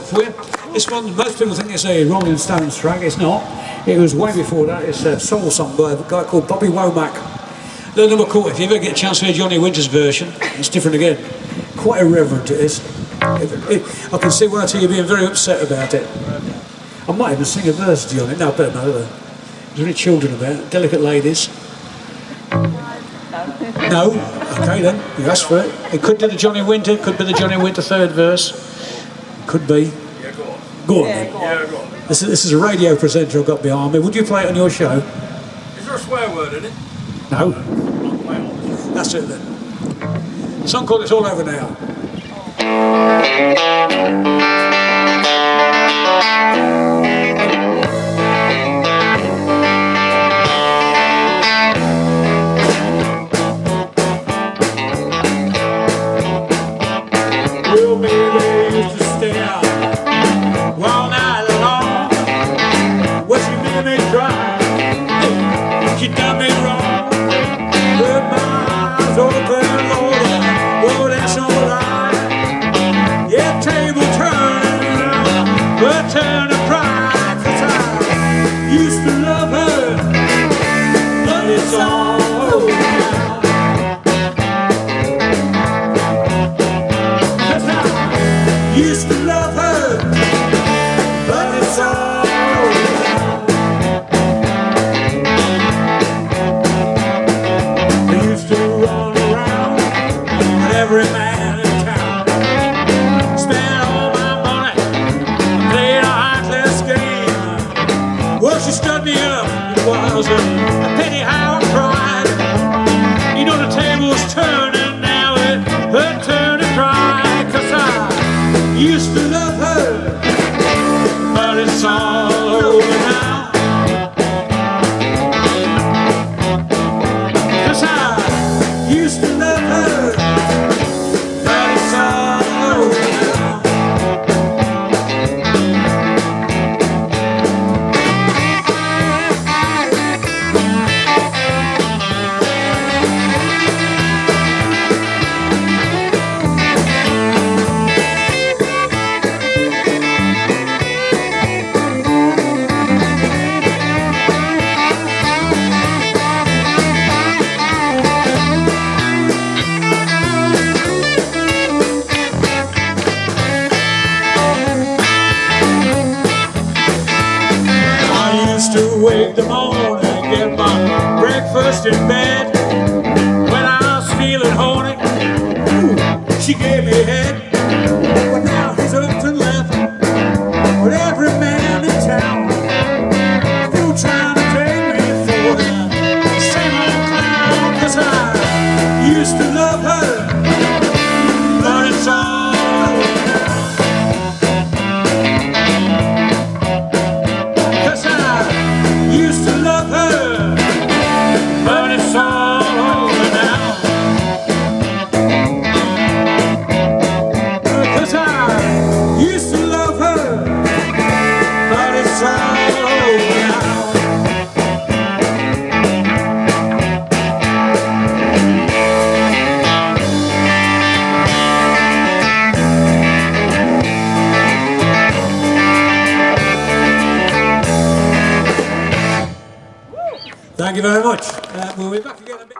For you. This one, most people think it's a Rolling Stones track. It's not. It was way before that. It's a soul song by a guy called Bobby Womack. Little number called, if you ever get a chance to hear Johnny Winter's version, it's different again. Quite irreverent it is. I can see one or two of you being very upset about it. I might even sing a verse to you on it. No, I better not. Is there any children about? Delicate ladies? No? Okay then, you asked for it. It could be the Johnny Winter, could be the Johnny Winter third verse. Could be. Yeah, go on. Go on. Yeah, go on. Yeah, go on. This is a radio presenter I've got behind me. Would you play it on your show? Is there a swear word in it? No. Play on. That's it then. A song called It's All Over Now. Well, baby used to stay out all night long. Well, she made me cry. She done me wrong. But my eyes open, Lord, oh, that's alright. Yeah, table turning, but turn to pride. 'Cause I used to love her, but it's all over now. 'Cause I used to love her, but it's all over now. I used to run around with every man in town, spent all my money, played a heartless game. Well, she stood me up, it was a pity how I cried. You know the table's turning now, her turn to cry. 'Cause I used to love her, but it's all over now. 'Cause I used to love her, but it's all over now. To wake the morning and get my breakfast in bed. When I was feeling horny, ooh, she gave me head. But now he's up to left with every man in town, still trying to take me for that same old clown. 'Cause I used to love her, but it's all over now. 'Cause I used to love her, but it's all over now. 'Cause I used to love her, but it's all over now. Thank you very much. We'll be back again a bit.